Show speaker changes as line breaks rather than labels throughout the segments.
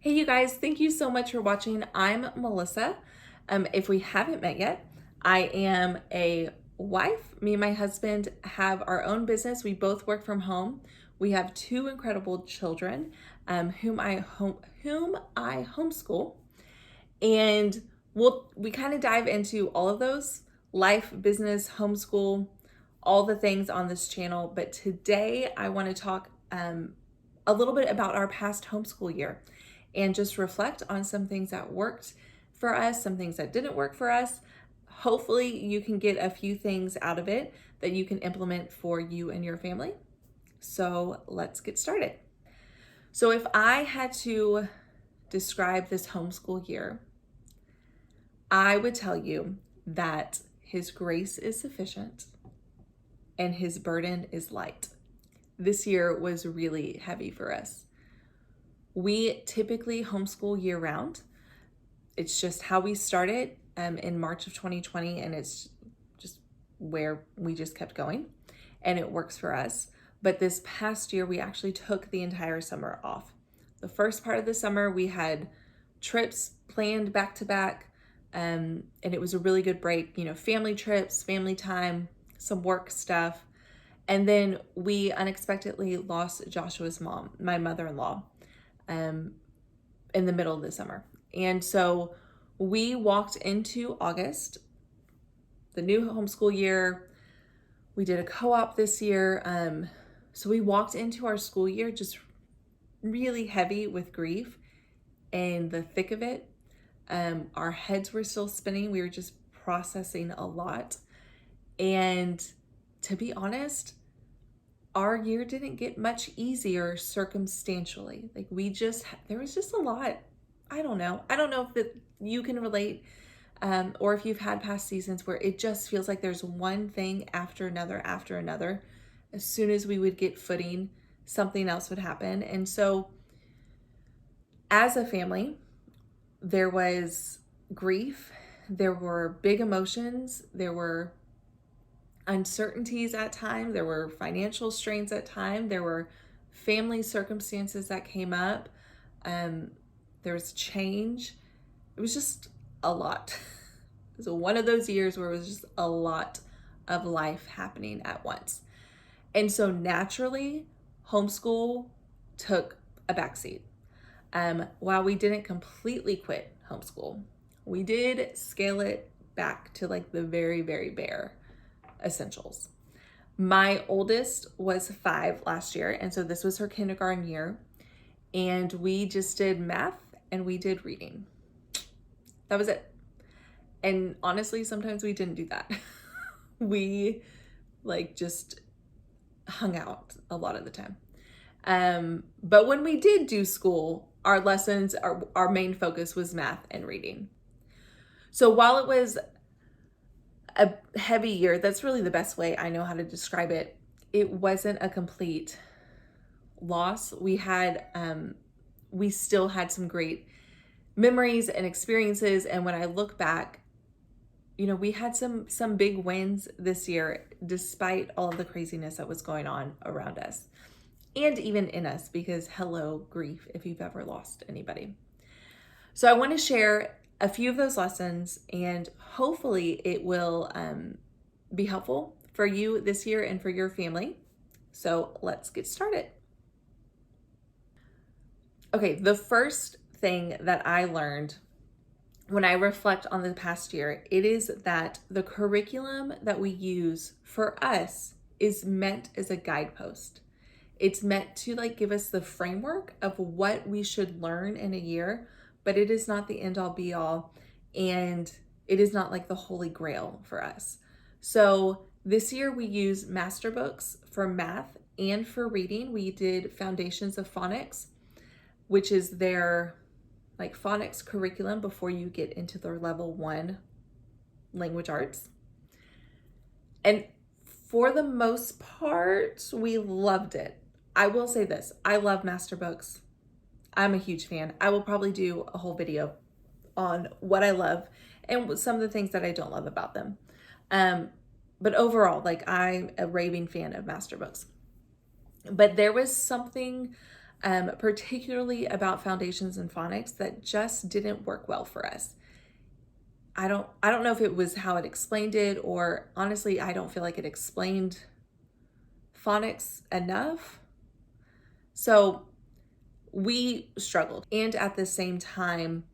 Hey, you guys, thank you so much for watching. I'm Melissa. If we haven't met yet, I am a wife. Me and my husband have our own business. We both work from home. We have two incredible children, whom I homeschool, and we kind of dive into all of those: life, business, homeschool, all the things on this channel. But today I want to talk a little bit about our past homeschool year and just reflect on some things that worked for us, some things that didn't work for us. Hopefully you can get a few things out of it that you can implement for you and your family. So let's get started. So if I had to describe this homeschool year, I would tell you that His grace is sufficient and His burden is light. This year was really heavy for us. We typically homeschool year round. It's just how we started in March of 2020, and it's just where we just kept going, and it works for us. But this past year, we actually took the entire summer off. The first part of the summer, we had trips planned back to back, and it was a really good break, family trips, family time, some work stuff. And then we unexpectedly lost Joshua's mom, my mother-in-law, in the middle of the summer. And so we walked into August, the new homeschool year. We did a co-op this year. So we walked into our school year just really heavy with grief and the thick of it. Our heads were still spinning. We were just processing a lot. And to be honest, our year didn't get much easier circumstantially. There was just a lot. I don't know if you can relate, or if you've had past seasons where it just feels like there's one thing after another. As soon as we would get footing, something else would happen. And so as a family, there was grief, there were big emotions, there were uncertainties at times, there were financial strains at times, there were family circumstances that came up, there was change. It was just a lot. So one of those years where it was just a lot of life happening at once. And so naturally, homeschool took a backseat. While we didn't completely quit homeschool, we did scale it back to like the very, very bare essentials. My oldest was 5 last year, and so this was her kindergarten year, and we just did math and we did reading. That was it. And honestly, sometimes we didn't do that. We just hung out a lot of the time. But when we did do school, our lessons, our main focus was math and reading. So while it was a heavy year, that's really the best way I know how to describe it, it wasn't a complete loss. We still had some great memories and experiences. And when I look back, we had some big wins this year, despite all of the craziness that was going on around us and even in us, because hello, grief, if you've ever lost anybody. So I want to share a few of those lessons, and hopefully it will be helpful for you this year and for your family. So let's get started. Okay, the first thing that I learned when I reflect on the past year, it is that the curriculum that we use for us is meant as a guidepost. It's meant to give us the framework of what we should learn in a year, but it is not the end all be all, and it is not like the holy grail for us. So this year we use master books for math and for reading. We did Foundations of Phonics, which is their phonics curriculum before you get into their level 1 language arts. And for the most part, we loved it. I will say this, I love master books. I'm a huge fan. I will probably do a whole video on what I love and some of the things that I don't love about them. But overall, I'm a raving fan of master books. But there was something particularly about foundations and phonics that just didn't work well for us. I don't know if it was how it explained it, or honestly, I don't feel like it explained phonics enough. So we struggled. And at the same time,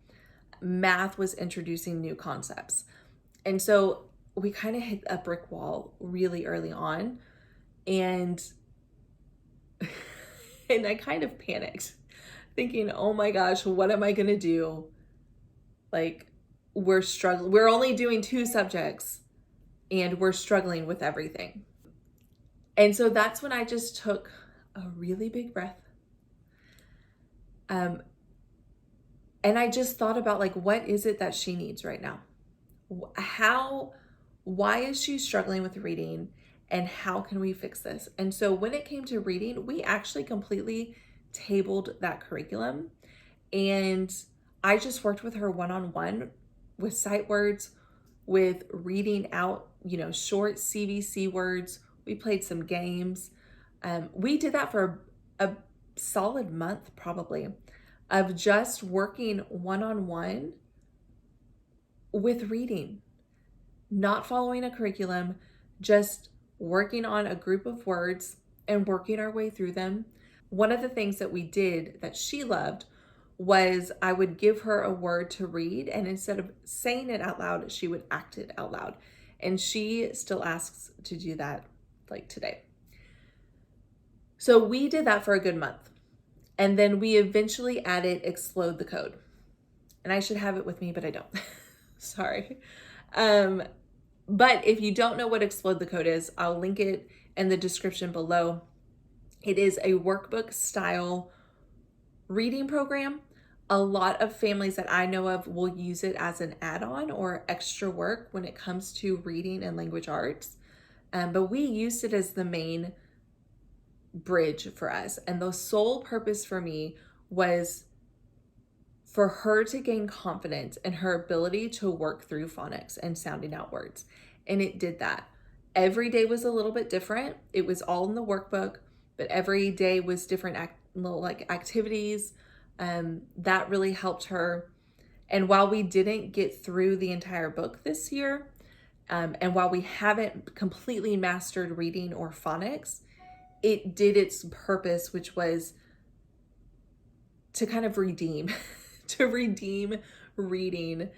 math was introducing new concepts. And so we kind of hit a brick wall really early on. And and I kind of panicked, thinking, oh my gosh, what am I gonna do? Like, we're struggling. We're only doing 2 subjects and we're struggling with everything. And so that's when I just took a really big breath. And I just thought about, like, what is it that she needs right now? Why is she struggling with reading, and how can we fix this? And so when it came to reading, we actually completely tabled that curriculum, and I just worked with her one-on-one with sight words, with reading out, short CVC words. We played some games. We did that for a solid month, probably, of just working one-on-one with reading, not following a curriculum, just working on a group of words and working our way through them. One of the things that we did that she loved was I would give her a word to read, and instead of saying it out loud, she would act it out loud. And she still asks to do that, like today. So we did that for a good month. And then we eventually added Explode the Code. And I should have it with me, but I don't. Sorry. But if you don't know what Explode the Code is, I'll link it in the description below. It is a workbook style reading program. A lot of families that I know of will use it as an add-on or extra work when it comes to reading and language arts. But we used it as the main bridge for us. And the sole purpose for me was for her to gain confidence in her ability to work through phonics and sounding out words. And it did that. Every day was a little bit different. It was all in the workbook, but every day was different little activities. That really helped her. And while we didn't get through the entire book this year, and while we haven't completely mastered reading or phonics, it did its purpose, which was to kind of redeem, to redeem reading,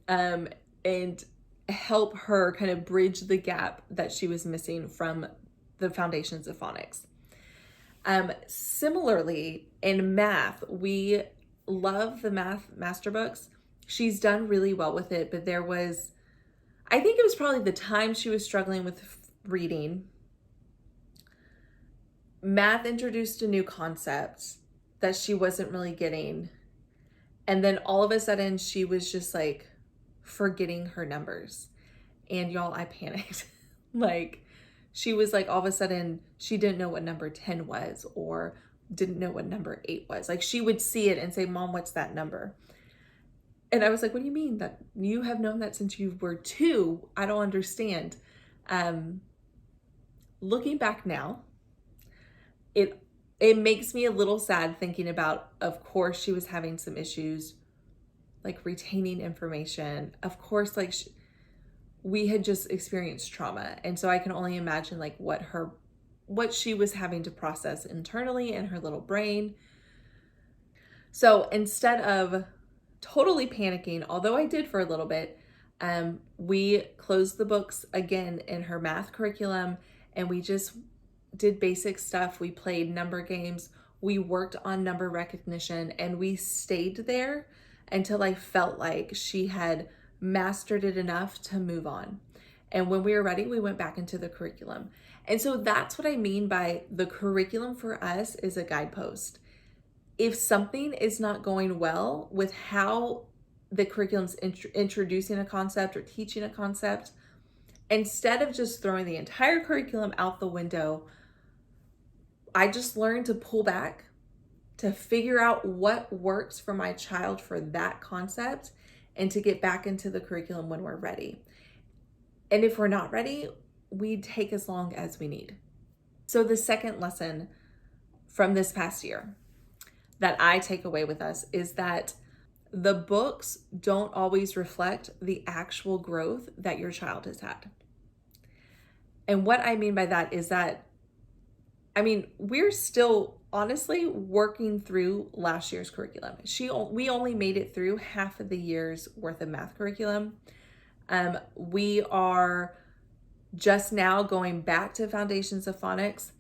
and help her kind of bridge the gap that she was missing from the foundations of phonics. Similarly, in math, we love the math master books. She's done really well with it, but I think it was probably the time she was struggling with reading. Math introduced a new concept that she wasn't really getting. And then all of a sudden she was just like forgetting her numbers. And y'all, I panicked. Like, she was like, all of a sudden she didn't know what number 10 was, or didn't know what number 8 was. Like, she would see it and say, Mom, what's that number? And I was like, what do you mean? That you have known that since you were 2? I don't understand. Looking back now, it makes me a little sad thinking about, of course, she was having some issues, like retaining information. Of course, like we had just experienced trauma. And so I can only imagine like what she was having to process internally in her little brain. So instead of totally panicking, although I did for a little bit, we closed the books again in her math curriculum, and we just did basic stuff. We played number games, we worked on number recognition, and we stayed there until I felt like she had mastered it enough to move on. And when we were ready, we went back into the curriculum. And so that's what I mean by the curriculum for us is a guidepost. If something is not going well with how the curriculum's introducing a concept or teaching a concept, instead of just throwing the entire curriculum out the window, I just learned to pull back, to figure out what works for my child for that concept, and to get back into the curriculum when we're ready. And if we're not ready, we take as long as we need. So the second lesson from this past year that I take away with us is that the books don't always reflect the actual growth that your child has had. And what I mean by that is that, we're still honestly working through last year's curriculum. We only made it through half of the year's worth of math curriculum. We are just now going back to Foundations of Phonics,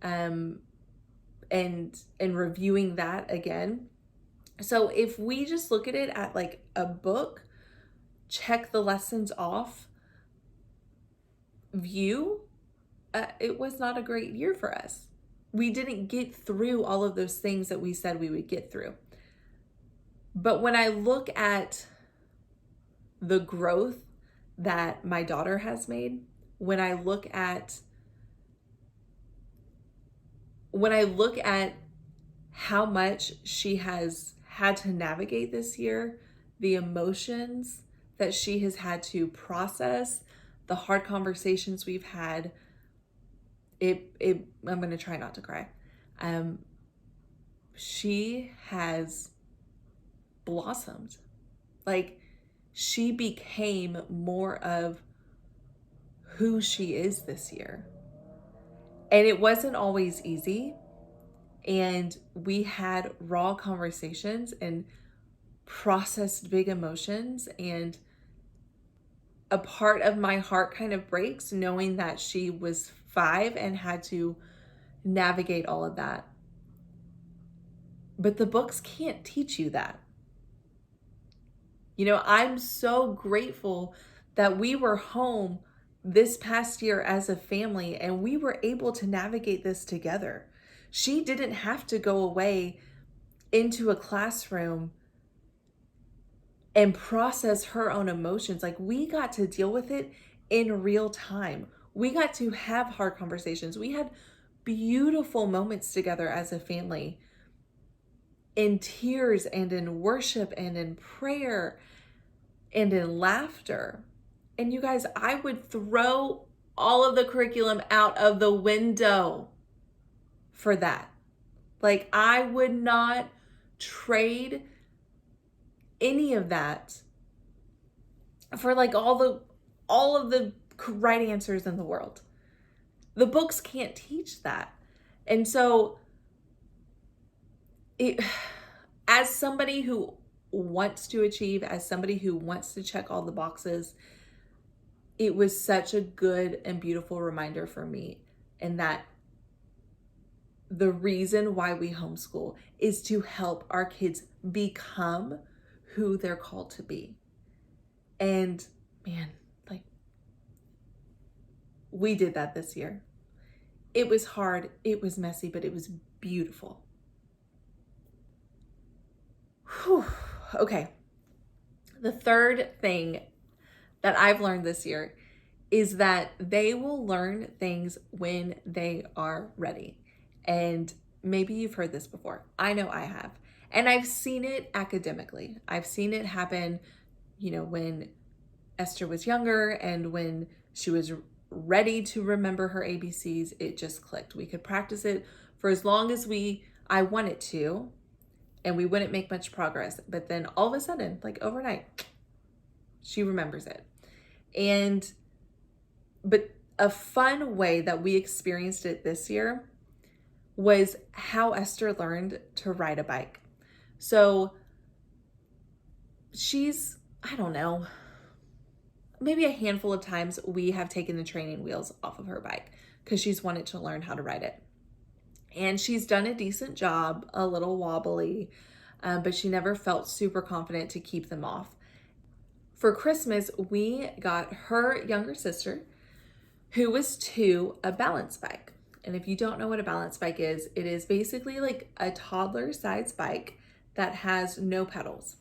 and reviewing that again. So if we just look at it at like a book, check the lessons off view, it was not a great year for us. We didn't get through all of those things that we said we would get through. But when I look at the growth that my daughter has made, when I look at how much she has had to navigate this year, the emotions that she has had to process, the hard conversations we've had, I'm going to try not to cry. She has blossomed. Like, she became more of who she is this year. And it wasn't always easy. And we had raw conversations and processed big emotions. And a part of my heart kind of breaks knowing that she was 5 and had to navigate all of that. But the books can't teach you that. I'm so grateful that we were home this past year as a family and we were able to navigate this together. She didn't have to go away into a classroom and process her own emotions. Like, we got to deal with it in real time. We got to have hard conversations. We had beautiful moments together as a family, in tears and in worship and in prayer and in laughter. And you guys, I would throw all of the curriculum out of the window for that. Like, I would not trade any of that for like all of the right answers in the world. The books can't teach that. And so as somebody who wants to achieve, as somebody who wants to check all the boxes, it was such a good and beautiful reminder for me, and that the reason why we homeschool is to help our kids become who they're called to be. And man, like, we did that this year. It was hard, it was messy, but it was beautiful. Whew. Okay. The third thing that I've learned this year is that they will learn things when they are ready. And maybe you've heard this before. I know I have. And I've seen it academically. I've seen it happen, when Esther was younger and when she was ready to remember her ABCs, it just clicked. We could practice it for as long as I wanted to, and we wouldn't make much progress. But then all of a sudden, like overnight, she remembers it. But a fun way that we experienced it this year was how Esther learned to ride a bike. So she's, I don't know, maybe a handful of times we have taken the training wheels off of her bike because she's wanted to learn how to ride it. And she's done a decent job, a little wobbly, but she never felt super confident to keep them off. For Christmas, we got her younger sister, who was 2, a balance bike. And if you don't know what a balance bike is, it is basically like a toddler-sized bike that has no pedals.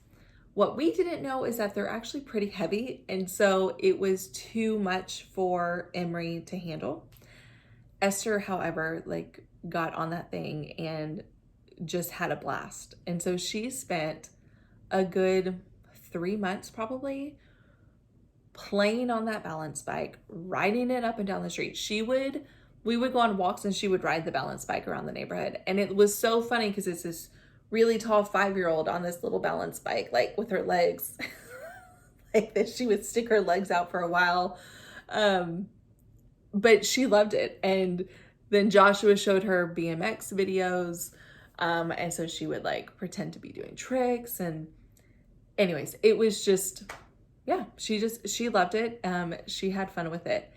What we didn't know is that they're actually pretty heavy, and so it was too much for Emery to handle. Esther, however, got on that thing and just had a blast. And so she spent a good 3 months probably playing on that balance bike, riding it up and down the street. We would go on walks and she would ride the balance bike around the neighborhood. And it was so funny because it's this really tall 5-year-old on this little balance bike, like with her legs like this. She would stick her legs out for a while. But she loved it. And then Joshua showed her BMX videos. And so she would like pretend to be doing tricks. And anyways, it was just, yeah, she loved it. She had fun with it.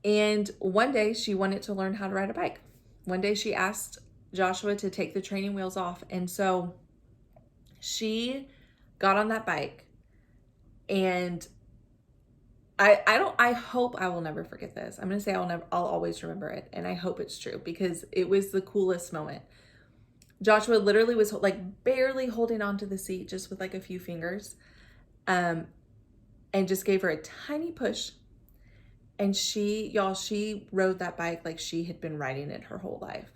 And one day she wanted to learn how to ride a bike. One day she asked Joshua to take the training wheels off. And so she got on that bike, and I hope I will never forget this. I'm going to say I'll always remember it. And I hope it's true, because it was the coolest moment. Joshua literally was like barely holding onto the seat, just with like a few fingers, and just gave her a tiny push. And she rode that bike like she had been riding it her whole life.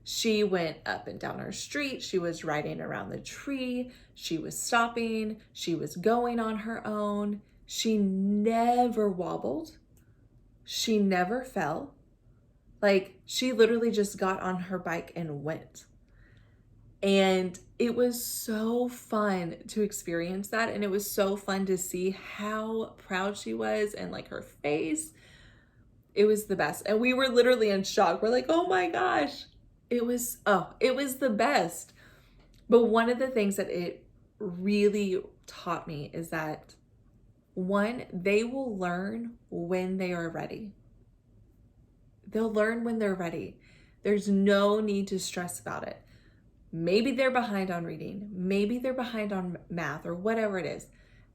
She went up and down her street. She was riding around the tree. She was stopping. She was going on her own. She never wobbled. She never fell. Like, she literally just got on her bike and went. And it was so fun to experience that. And it was so fun to see how proud she was, and like her face. It was the best. And we were literally in shock. We're like, oh my gosh. It was the best. But one of the things that it really taught me is that, one, they will learn when they are ready. They'll learn when they're ready. There's no need to stress about it. Maybe they're behind on reading. Maybe they're behind on math or whatever it is.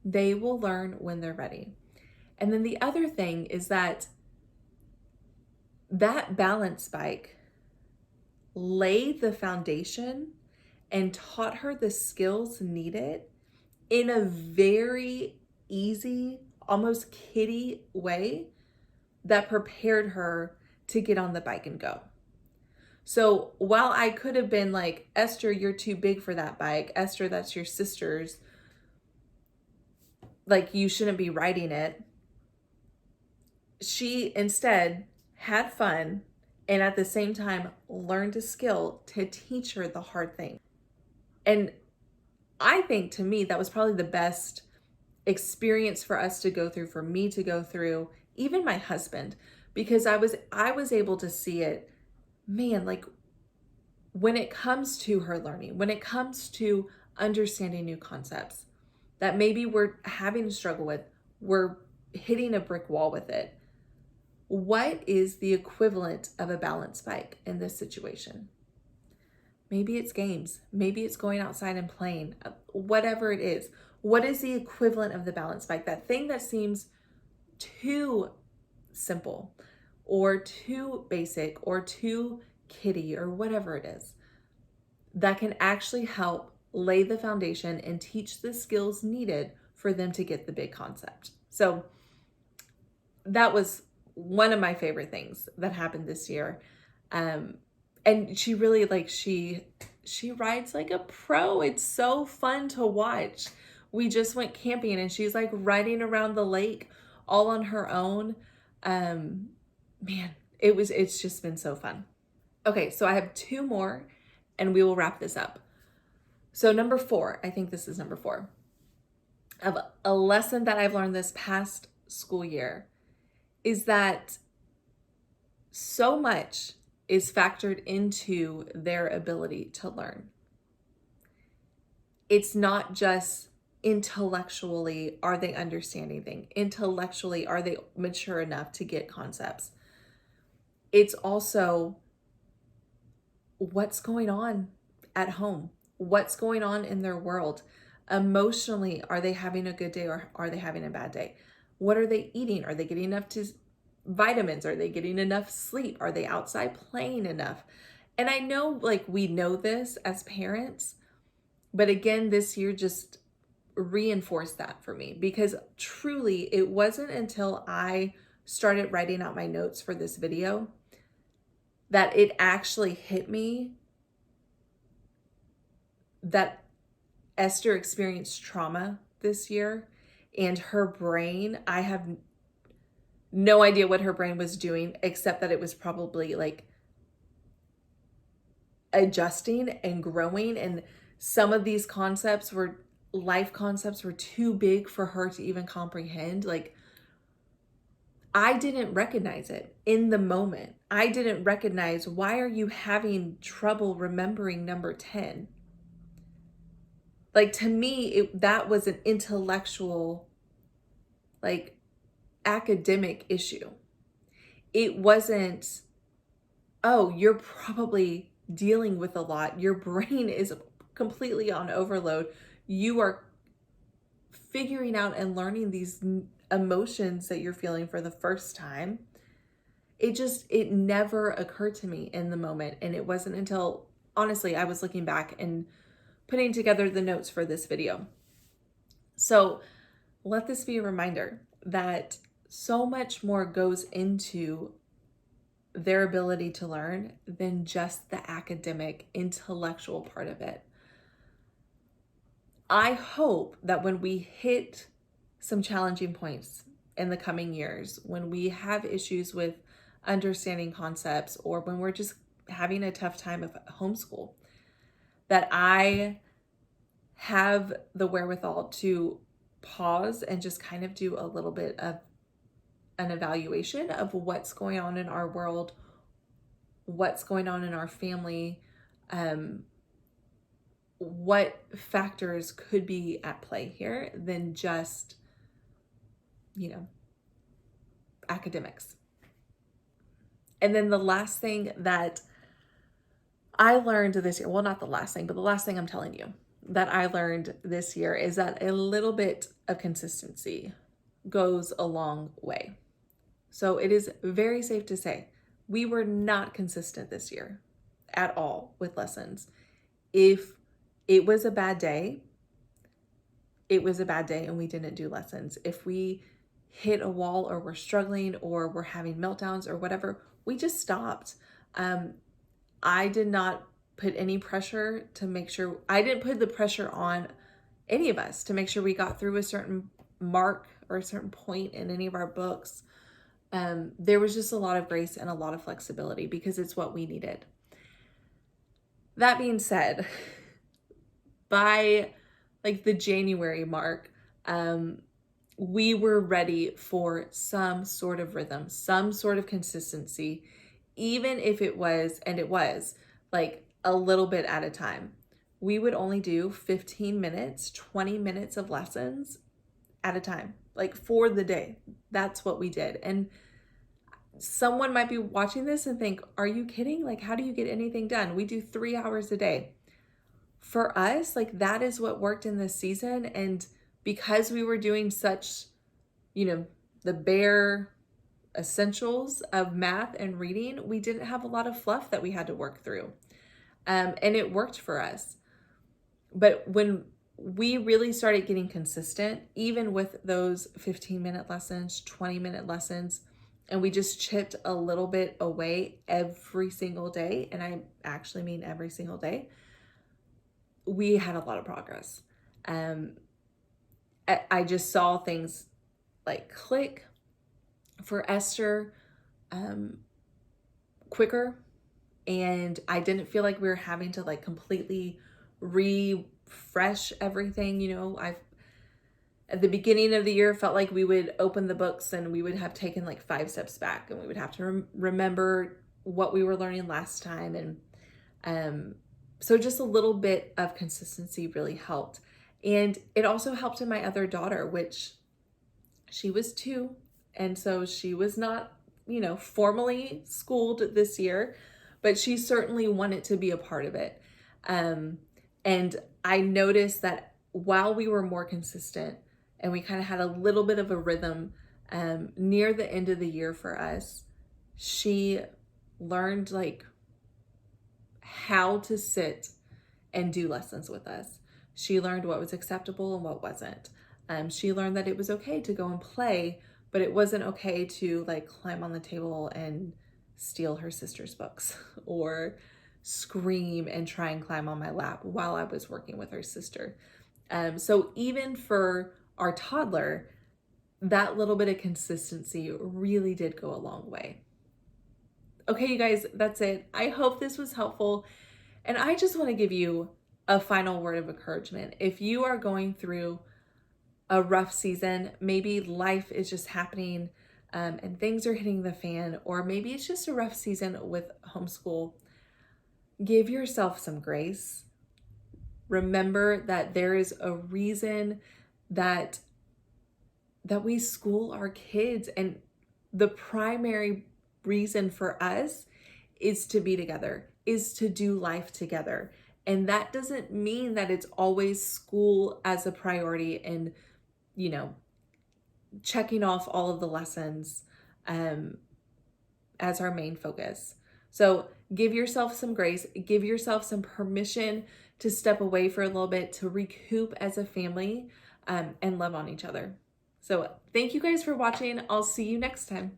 They will learn when they're ready. And then the other thing is that balance bike laid the foundation and taught her the skills needed in a very easy, almost kiddie way that prepared her to get on the bike and go. So while I could have been like, Esther, you're too big for that bike. Esther, that's your sister's. Like, you shouldn't be riding it. She instead had fun, and at the same time learned a skill to teach her the hard thing. And I think, to me, that was probably the best experience for us to go through, for me to go through, even my husband, because I was able to see it, man, like when it comes to her learning, when it comes to understanding new concepts that maybe we're having to struggle with, we're hitting a brick wall with it. What is the equivalent of a balance bike in this situation? Maybe it's games. Maybe it's going outside and playing, whatever it is. What is the equivalent of the balance bike? That thing that seems too simple or too basic or too kiddie or whatever it is, that can actually help lay the foundation and teach the skills needed for them to get the big concept. So that was one of my favorite things that happened this year. And she really, like, she rides like a pro. It's so fun to watch. We just went camping and she's like riding around the lake all on her own. Man, it's just been so fun. Okay, so I have 2 more and we will wrap this up. So number 4, I think this is number 4, of a lesson that I've learned this past school year, is that so much is factored into their ability to learn. It's not just intellectually, are they understanding things? Intellectually, are they mature enough to get concepts? It's also what's going on at home, what's going on in their world. Emotionally, are they having a good day or are they having a bad day? What are they eating? Are they getting enough vitamins? Are they getting enough sleep? Are they outside playing enough? And I know, like, we know this as parents, but again, this year just reinforced that for me, because truly it wasn't until I started writing out my notes for this video that it actually hit me that Esther experienced trauma this year, and her brain, I have no idea what her brain was doing, except that it was probably like adjusting and growing. And some of these life concepts were too big for her to even comprehend. Like, I didn't recognize it in the moment. I didn't recognize, why are you having trouble remembering number 10? Like, to me, that was an intellectual, like, academic issue. It wasn't, oh, you're probably dealing with a lot. Your brain is completely on overload. You are figuring out and learning these emotions that you're feeling for the first time. It never occurred to me in the moment. And it wasn't until, honestly, I was looking back and putting together the notes for this video. So let this be a reminder that so much more goes into their ability to learn than just the academic, intellectual part of it. I hope that when we hit some challenging points in the coming years, when we have issues with understanding concepts, or when we're just having a tough time of homeschool, that I have the wherewithal to pause and just kind of do a little bit of an evaluation of what's going on in our world, what's going on in our family, what factors could be at play here than just, academics. And then the last thing that I learned this year, well, not the last thing, but the last thing I'm telling you that I learned this year is that a little bit of consistency goes a long way. So it is very safe to say we were not consistent this year at all with lessons. If it was a bad day, it was a bad day and we didn't do lessons. If we hit a wall, or we're struggling, or we're having meltdowns or whatever, we just stopped. I did not put any pressure to make sure, I didn't put the pressure on any of us to make sure we got through a certain mark or a certain point in any of our books. There was just a lot of grace and a lot of flexibility because it's what we needed. That being said, by like the January mark, we were ready for some sort of rhythm, some sort of consistency, even if it was like a little bit at a time. We would only do 15 minutes, 20 minutes of lessons at a time, like for the day. That's what we did. And someone might be watching this and think, are you kidding? Like, how do you get anything done? We do 3 hours a day. For us, like, that is what worked in this season. And because we were doing such, the bare essentials of math and reading, we didn't have a lot of fluff that we had to work through. And it worked for us. But when we really started getting consistent, even with those 15-minute lessons, 20-minute lessons, and we just chipped a little bit away every single day, and I actually mean every single day, we had a lot of progress. I just saw things like click for Esther quicker, and I didn't feel like we were having to like completely refresh everything. At the beginning of the year, felt like we would open the books and we would have taken like 5 steps back, and we would have to remember what we were learning last time. And so just a little bit of consistency really helped. And it also helped in my other daughter, which she was 2. And so she was not, formally schooled this year, but she certainly wanted to be a part of it. And I noticed that while we were more consistent and we kind of had a little bit of a rhythm near the end of the year for us, she learned like how to sit and do lessons with us. She learned what was acceptable and what wasn't. She learned that it was okay to go and play, but it wasn't okay to like climb on the table and steal her sister's books or scream and try and climb on my lap while I was working with her sister. So even for our toddler, that little bit of consistency really did go a long way. Okay, you guys, that's it. I hope this was helpful. And I just want to give you a final word of encouragement. If you are going through a rough season, maybe life is just happening and things are hitting the fan, or maybe it's just a rough season with homeschool, give yourself some grace. Remember that there is a reason that we school our kids, and the primary reason for us is to be together, is to do life together. And that doesn't mean that it's always school as a priority and, checking off all of the lessons as our main focus. So give yourself some grace, give yourself some permission to step away for a little bit, to recoup as a family, and love on each other. So thank you guys for watching. I'll see you next time.